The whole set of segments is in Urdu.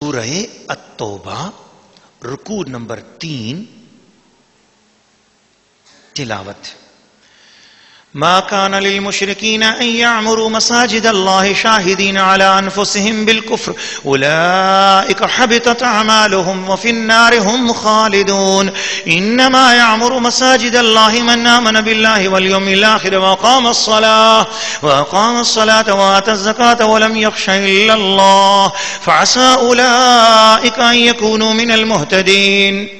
سورہ التوبہ رکوع نمبر 3 تلاوت. ما كان للمشركين أن يعمروا مساجد الله شاهدين على أنفسهم بالكفر أولئك حبطت أعمالهم وفي النار هم خالدون. إنما يعمر مساجد الله من آمن بالله واليوم الآخر وأقام الصلاة وآتى الزكاة ولم يخش إلا الله فعسى أولئك أن يكونوا من المهتدين.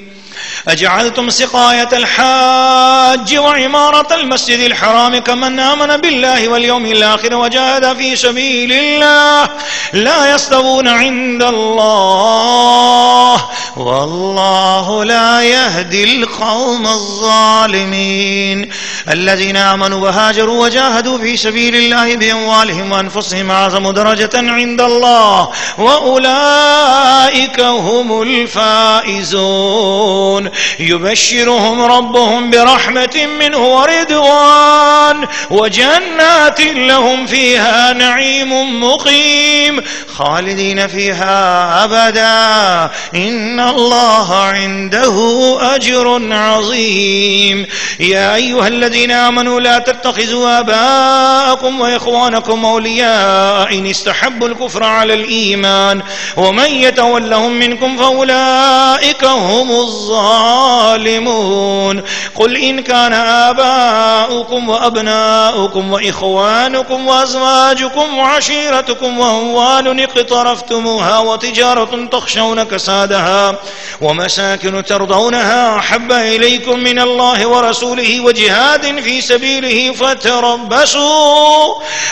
أجعلتم سقاية الحاج وعمارة المسجد الحرام كمن آمن بالله واليوم الآخر وجاهد في سبيل الله لا يستوون عند الله والله لا يهدي القوم الظالمين. الذين آمنوا وهاجروا وجاهدوا في سبيل الله بأموالهم وأنفسهم أعظم درجة عند الله وأولئك هم الفائزون. يبشرهم ربهم برحمة منه ورضوان وجنات لهم فيها نعيم مقيم خالدين فيها أبدا إن الله عنده أجر عظيم. يا أيها الذين آمنوا لا تتخذوا آباءكم وإخوانكم أولياء إن استحبوا الكفر على الإيمان ومن يتولهم منكم فأولئك هم الظالمون. قل إن كان آباؤكم وأبناؤكم وإخوانكم وأزواجكم وعشيرتكم وأموال اقترفتموها وتجارة تخشون كسادها ومساكن ترضونها أحب إليكم من الله ورسوله وجهاد في سبيله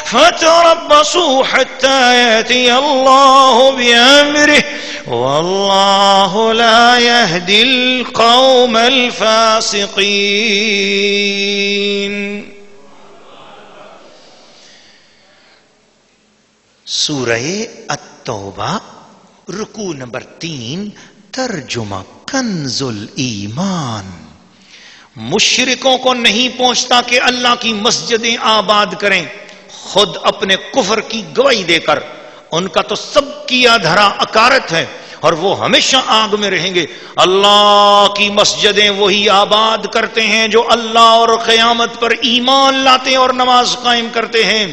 فتربصوا حتى يأتي الله بأمره والله لا يهدي القوم الفاسقين. سورہ التوبہ رکوع نمبر 3 ترجمہ کنز الایمان. مشرکوں کو نہیں پہنچتا کہ اللہ کی مسجدیں آباد کریں خود اپنے کفر کی گواہی دے کر. ان کا تو سب کیا دھرا اکارت ہے اور وہ ہمیشہ آگ میں رہیں گے. اللہ کی مسجدیں وہی آباد کرتے ہیں جو اللہ اور قیامت پر ایمان لاتے ہیں اور نماز قائم کرتے ہیں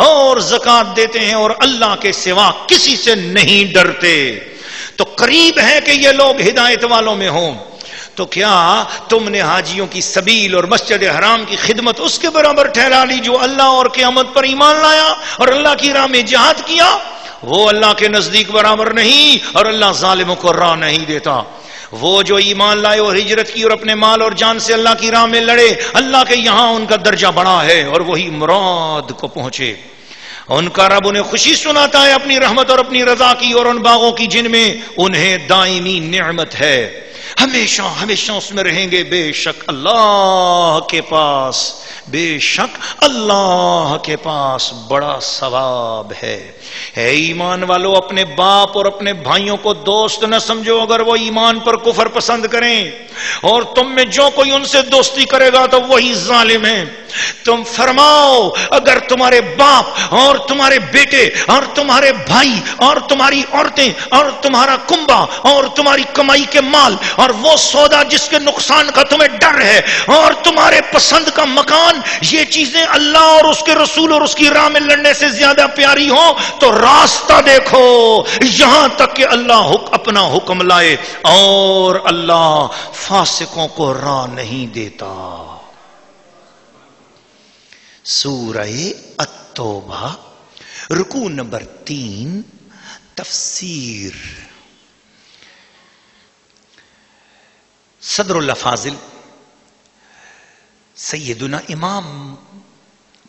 اور زکوٰۃ دیتے ہیں اور اللہ کے سوا کسی سے نہیں ڈرتے. تو قریب ہے کہ یہ لوگ ہدایت والوں میں ہوں. تو کیا تم نے حاجیوں کی سبیل اور مسجد حرام کی خدمت اس کے برابر ٹھہرا لی جو اللہ اور قیامت پر ایمان لایا اور اللہ کی راہ میں جہاد کیا؟ وہ اللہ کے نزدیک برابر نہیں اور اللہ ظالموں کو راہ نہیں دیتا. وہ جو ایمان لائے اور ہجرت کی اور اپنے مال اور جان سے اللہ کی راہ میں لڑے اللہ کے یہاں ان کا درجہ بڑا ہے اور وہی مراد کو پہنچے. ان کا رب انہیں خوشی سناتا ہے اپنی رحمت اور اپنی رضا کی اور ان باغوں کی جن میں انہیں دائمی نعمت ہے. ہمیشہ ہمیشہ اس میں رہیں گے. بے شک اللہ کے پاس بڑا ثواب ہے. اے ایمان والو اپنے باپ اور اپنے بھائیوں کو دوست نہ سمجھو اگر وہ ایمان پر کفر پسند کریں اور تم میں جو کوئی ان سے دوستی کرے گا تو وہی ظالم ہے. تم فرماؤ اگر تمہارے باپ اور تمہارے بیٹے اور تمہارے بھائی اور تمہاری عورتیں اور تمہارا کنبہ اور تمہاری کمائی کے مال اور وہ سودا جس کے نقصان کا تمہیں ڈر ہے اور تمہارے پسند کا مکان یہ چیزیں اللہ اور اس کے رسول اور اس کی راہ میں لڑنے سے زیادہ پیاری ہوں تو راستہ دیکھو یہاں تک کہ اللہ اپنا حکم لائے اور اللہ فاسقوں کو راہ نہیں دیتا. سورہ التوبہ رکوع نمبر 3 تفسیر. صدر الافاضل سیدنا امام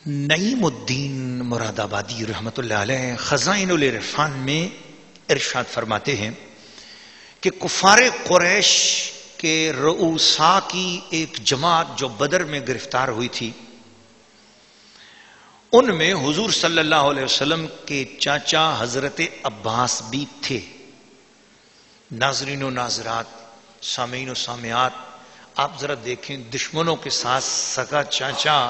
نعیم الدین مراد آبادی رحمت اللہ علیہ خزائن العرفان میں ارشاد فرماتے ہیں کہ کفار قریش کے رؤساء کی ایک جماعت جو بدر میں گرفتار ہوئی تھی ان میں حضور صلی اللہ علیہ وسلم کے چاچا حضرت عباس بھی تھے. ناظرین و ناظرات سامعین و سامعات آپ ذرا دیکھیں دشمنوں کے ساتھ سگا چاچا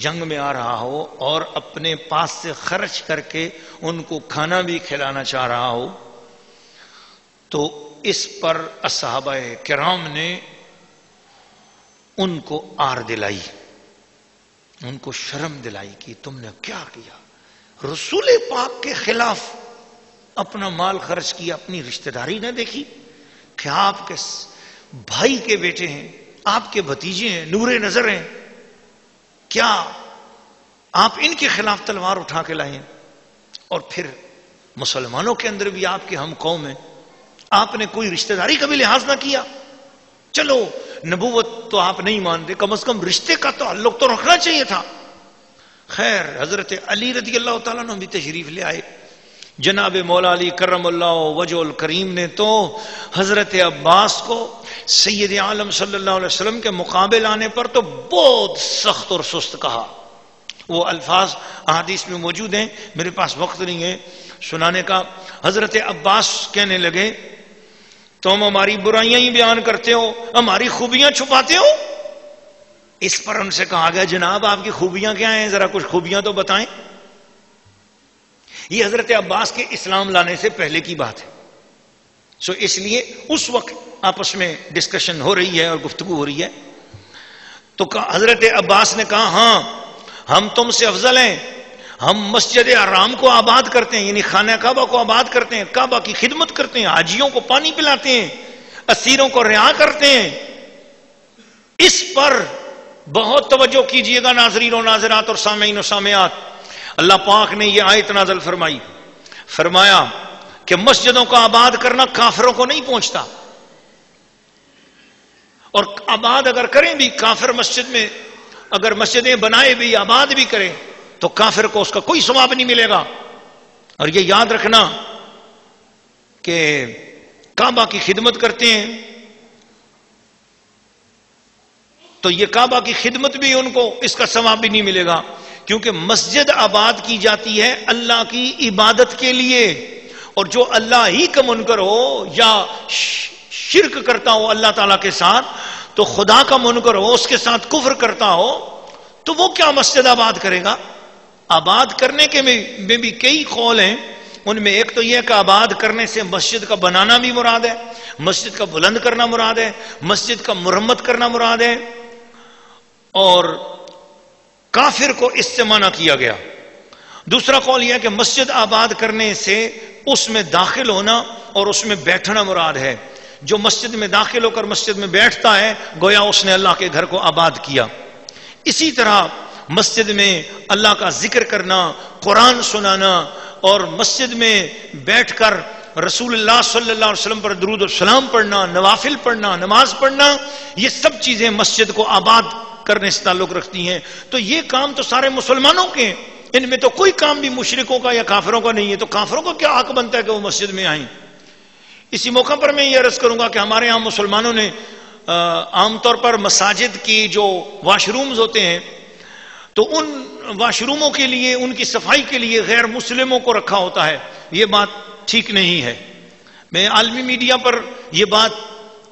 جنگ میں آ رہا ہو اور اپنے پاس سے خرچ کر کے ان کو کھانا بھی کھلانا چاہ رہا ہو تو اس پر صحابہ کرام نے ان کو آر دلائی، ان کو شرم دلائی کہ تم نے کیا کیا، رسول پاک کے خلاف اپنا مال خرچ کیا، اپنی رشتہ داری نہ دیکھی کہ آپ کے بھائی کے بیٹے ہیں، آپ کے بھتیجے ہیں، نور نظر ہیں، کیا آپ ان کے خلاف تلوار اٹھا کے لائے؟ اور پھر مسلمانوں کے اندر بھی آپ کے ہم قوم ہیں، آپ نے کوئی رشتہ داری کا بھی لحاظ نہ کیا؟ چلو نبوت تو آپ نہیں مانتے، کم از کم رشتے کا تعلق تو رکھنا چاہیے تھا۔ خیر حضرت علی رضی اللہ تعالیٰ عنہ بھی تشریف لے آئے، جناب مولا علی کرم اللہ وجہ الکریم نے تو حضرت عباس کو سید عالم صلی اللہ علیہ وسلم کے مقابل آنے پر تو بہت سخت اور سست کہا۔ وہ الفاظ احادیث میں موجود ہیں، میرے پاس وقت نہیں ہے سنانے کا۔ حضرت عباس کہنے لگے تم ہماری برائیاں ہی بیان کرتے ہو، ہماری خوبیاں چھپاتے ہو۔ اس پر ان سے کہا گیا جناب آپ کی خوبیاں کیا ہیں، ذرا کچھ خوبیاں تو بتائیں۔ یہ حضرت عباس کے اسلام لانے سے پہلے کی بات ہے، اس لیے اس وقت آپس میں ڈسکشن ہو رہی ہے اور گفتگو ہو رہی ہے۔ تو حضرت عباس نے کہا ہاں ہم تم سے افضل ہیں، ہم مسجد حرام کو آباد کرتے ہیں، یعنی خانہ کعبہ کو آباد کرتے ہیں، کعبہ کی خدمت کرتے ہیں، حاجیوں کو پانی پلاتے ہیں، اسیروں کو رہا کرتے ہیں۔ اس پر بہت توجہ کیجئے گا ناظرین و ناظرات اور سامعین و سامعات۔ اللہ پاک نے یہ آیت نازل فرمائی، فرمایا کہ مسجدوں کا آباد کرنا کافروں کو نہیں پہنچتا، اور آباد اگر کریں بھی کافر مسجد میں، اگر مسجدیں بنائے بھی آباد بھی کریں تو کافر کو اس کا کوئی ثواب نہیں ملے گا۔ اور یہ یاد رکھنا کہ کعبہ کی خدمت کرتے ہیں تو یہ کعبہ کی خدمت بھی ان کو اس کا ثواب بھی نہیں ملے گا، کیونکہ مسجد آباد کی جاتی ہے اللہ کی عبادت کے لیے، اور جو اللہ ہی کا منکر ہو یا شرک کرتا ہو اللہ تعالیٰ کے ساتھ، تو خدا کا منکر ہو، اس کے ساتھ کفر کرتا ہو، تو وہ کیا مسجد آباد کرے گا؟ آباد کرنے کے میں بھی کئی قول ہیں، ان میں ایک تو یہ کہ آباد کرنے سے مسجد کا بنانا بھی مراد ہے، مسجد کا بلند کرنا مراد ہے، مسجد کا مرمت کرنا مراد ہے، اور کافر کو اس سے منع کیا گیا۔ دوسرا قول یہ ہے کہ مسجد آباد کرنے سے اس میں داخل ہونا اور اس میں بیٹھنا مراد ہے، جو مسجد میں داخل ہو کر مسجد میں بیٹھتا ہے گویا اس نے اللہ کے گھر کو آباد کیا۔ اسی طرح مسجد میں اللہ کا ذکر کرنا، قرآن سنانا، اور مسجد میں بیٹھ کر رسول اللہ صلی اللہ علیہ وسلم پر درود و سلام پڑھنا، نوافل پڑھنا، نماز پڑھنا، یہ سب چیزیں مسجد کو آباد کرنے سے تعلق رکھتی ہیں۔ تو یہ کام تو سارے مسلمانوں کے ہیں، ان میں تو کوئی کام بھی مشرکوں کا یا کافروں کا نہیں ہے، تو کافروں کا کیا حق بنتا ہے کہ وہ مسجد میں آئیں؟ اسی موقع پر میں یہ عرض کروں گا کہ ہمارے یہاں مسلمانوں نے عام طور پر مساجد کی جو واش رومز ہوتے ہیں تو ان واش روموں کے لیے، ان کی صفائی کے لیے غیر مسلموں کو رکھا ہوتا ہے۔ یہ بات ٹھیک نہیں ہے۔ میں عالمی میڈیا پر یہ بات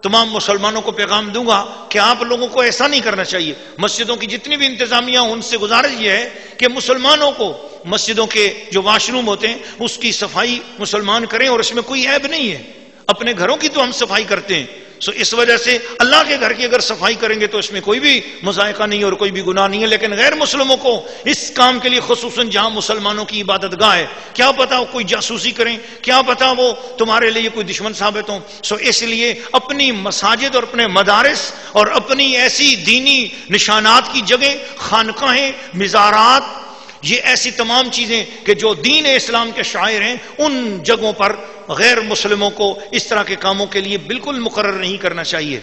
تمام مسلمانوں کو پیغام دوں گا کہ آپ لوگوں کو ایسا نہیں کرنا چاہیے۔ مسجدوں کی جتنی بھی انتظامیہ ان سے گزارش یہ ہے کہ مسلمانوں کو مسجدوں کے جو واش روم ہوتے ہیں اس کی صفائی مسلمان کریں، اور اس میں کوئی عیب نہیں ہے، اپنے گھروں کی تو ہم صفائی کرتے ہیں، اس وجہ سے اللہ کے گھر کی اگر صفائی کریں گے تو اس میں کوئی بھی مذائقہ نہیں اور کوئی بھی گناہ نہیں ہے۔ لیکن غیر مسلموں کو اس کام کے لیے، خصوصاً جہاں مسلمانوں کی عبادت گاہ ہے، کیا پتا وہ کوئی جاسوسی کریں، کیا پتا وہ تمہارے لیے کوئی دشمن ثابت ہوں۔ اس لیے اپنی مساجد اور اپنے مدارس اور اپنی ایسی دینی نشانات کی جگہ، خانقاہیں، مزارات، یہ ایسی تمام چیزیں کہ جو دین اسلام کے شاعر ہیں، ان جگہوں پر غیر مسلموں کو اس طرح کے کاموں کے لیے بالکل مقرر نہیں کرنا چاہیے،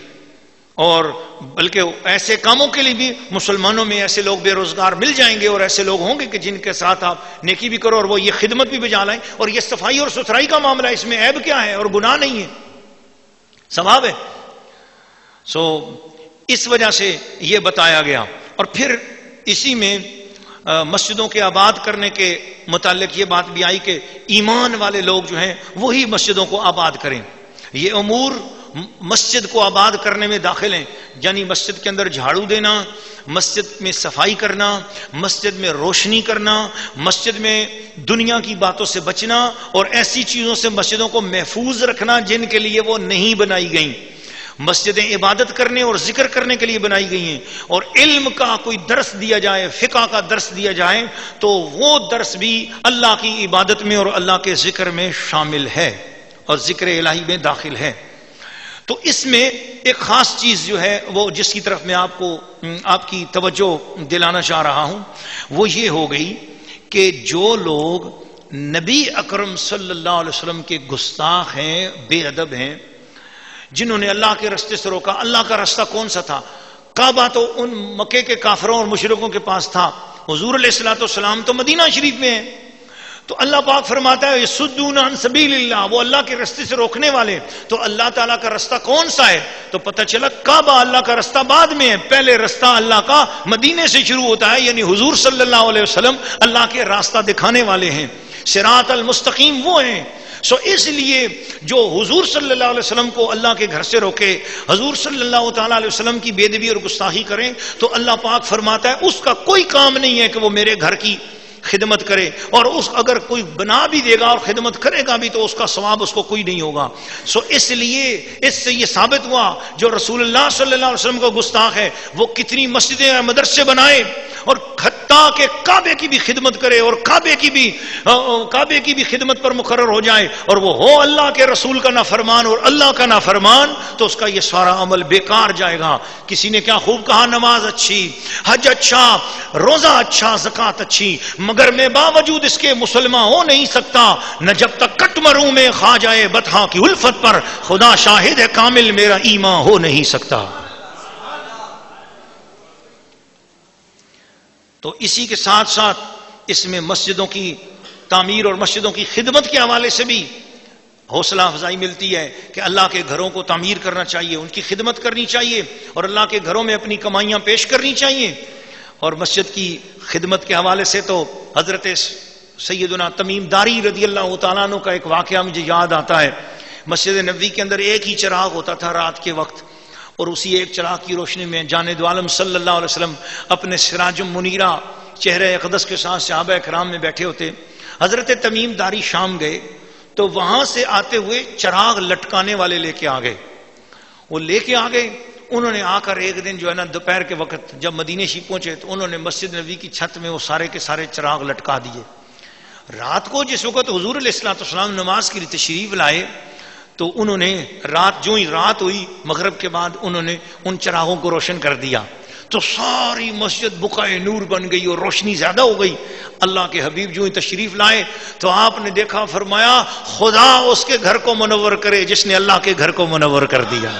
اور بلکہ ایسے کاموں کے لیے بھی مسلمانوں میں ایسے لوگ بے روزگار مل جائیں گے، اور ایسے لوگ ہوں گے کہ جن کے ساتھ آپ نیکی بھی کرو اور وہ یہ خدمت بھی بجا لائیں۔ اور یہ صفائی اور ستھرائی کا معاملہ، اس میں عیب کیا ہے اور گناہ نہیں ہے، ثواب ہے۔ اس وجہ سے یہ بتایا گیا۔ اور پھر اسی میں مسجدوں کے آباد کرنے کے متعلق یہ بات بھی آئی کہ ایمان والے لوگ جو ہیں وہی مسجدوں کو آباد کریں۔ یہ امور مسجد کو آباد کرنے میں داخل ہیں، یعنی مسجد کے اندر جھاڑو دینا، مسجد میں صفائی کرنا، مسجد میں روشنی کرنا، مسجد میں دنیا کی باتوں سے بچنا اور ایسی چیزوں سے مسجدوں کو محفوظ رکھنا جن کے لیے وہ نہیں بنائی گئیں۔ مسجدیں عبادت کرنے اور ذکر کرنے کے لیے بنائی گئی ہیں، اور علم کا کوئی درس دیا جائے، فقہ کا درس دیا جائے تو وہ درس بھی اللہ کی عبادت میں اور اللہ کے ذکر میں شامل ہے اور ذکر الہی میں داخل ہے۔ تو اس میں ایک خاص چیز جو ہے وہ جس کی طرف میں آپ کی توجہ دلانا چاہ رہا ہوں وہ یہ ہو گئی کہ جو لوگ نبی اکرم صلی اللہ علیہ وسلم کے گستاخ ہیں، بے ادب ہیں، جنہوں نے اللہ کے رستے سے روکا۔ اللہ کا رستہ کون سا تھا؟ کعبہ تو ان مکے کے کافروں اور مشرکوں کے پاس تھا، حضور علیہ الصلوۃ والسلام تو مدینہ شریف میں ہیں۔ تو اللہ پاک فرماتا ہے یصدون عن سبیل اللہ، وہ اللہ کے رستے سے روکنے والے۔ تو اللہ تعالیٰ کا رستہ کون سا ہے؟ تو پتہ چلا کعبہ اللہ کا رستہ بعد میں ہے، پہلے رستہ اللہ کا مدینے سے شروع ہوتا ہے، یعنی حضور صلی اللہ علیہ وسلم اللہ کے راستہ دکھانے والے ہیں، صراط المستقیم وہ ہیں۔ اس لیے جو حضور صلی اللہ علیہ وسلم کو اللہ کے گھر سے روکے، حضور صلی اللہ تعالیٰ علیہ وسلم کی بے ادبی اور گستاخی کریں، تو اللہ پاک فرماتا ہے اس کا کوئی کام نہیں ہے کہ وہ میرے گھر کی خدمت کرے، اور اگر کوئی بنا بھی دے گا اور خدمت کرے گا بھی تو اس کا ثواب اس کو کوئی نہیں ہوگا۔ اس لیے اس سے یہ ثابت ہوا جو رسول اللہ صلی اللہ علیہ وسلم کا گستاخ ہے وہ کتنی مسجدیں اور مدرسے بنائے اور حتیٰ کہ کعبے کی بھی خدمت کرے اور کعبے کی بھی خدمت پر مقرر ہو جائے، اور وہ ہو اللہ کے رسول کا نافرمان اور اللہ کا نافرمان، تو اس کا یہ سارا عمل بیکار جائے گا۔ کسی نے کیا خوب کہا، نماز اچھی، حج اچھا، روزہ اچھا، زکوٰۃ اچھی، مگر میں باوجود اس کے مسلمان ہو نہیں سکتا نہ جب تک کٹ مروں میں کھا جائے بطحا کی الفت پر، خدا شاہد ہے کامل میرا ایمان ہو نہیں سکتا۔ تو اسی کے ساتھ ساتھ اس میں مسجدوں کی تعمیر اور مسجدوں کی خدمت کے حوالے سے بھی حوصلہ افزائی ملتی ہے کہ اللہ کے گھروں کو تعمیر کرنا چاہیے، ان کی خدمت کرنی چاہیے اور اللہ کے گھروں میں اپنی کمائیاں پیش کرنی چاہیے۔ اور مسجد کی خدمت کے حوالے سے تو حضرت سیدنا تمیم داری رضی اللہ تعالیٰ عنہ کا ایک واقعہ مجھے یاد آتا ہے۔ مسجد نبوی کے اندر ایک ہی چراغ ہوتا تھا رات کے وقت، اور اسی ایک چراغ کی روشنی میں جانے عالم صلی اللہ علیہ وسلم اپنے سراج منیرہ چہرہ اقدس کے ساتھ صحابہ کرام میں بیٹھے ہوتے۔ حضرت تمیم داری شام گئے تو وہاں سے آتے ہوئے چراغ لٹکانے والے لے کے آ گئے، وہ لے کے آ گئے۔ انہوں نے آ کر ایک دن جو ہے نا دوپہر کے وقت جب مدینے شریف پہنچے تو انہوں نے مسجد نبوی کی چھت میں وہ سارے کے سارے چراغ لٹکا دیے۔ رات کو جس وقت حضور علیہ الصلوۃ والسلام نماز کے لیے تشریف لائے تو انہوں نے جو ہی رات ہوئی مغرب کے بعد انہوں نے ان چراغوں کو روشن کر دیا، تو ساری مسجد بقعہ نور بن گئی اور روشنی زیادہ ہو گئی۔ اللہ کے حبیب جو ہی تشریف لائے تو آپ نے دیکھا، فرمایا خدا اس کے گھر کو منور کرے جس نے اللہ کے گھر کو منور کر دیا۔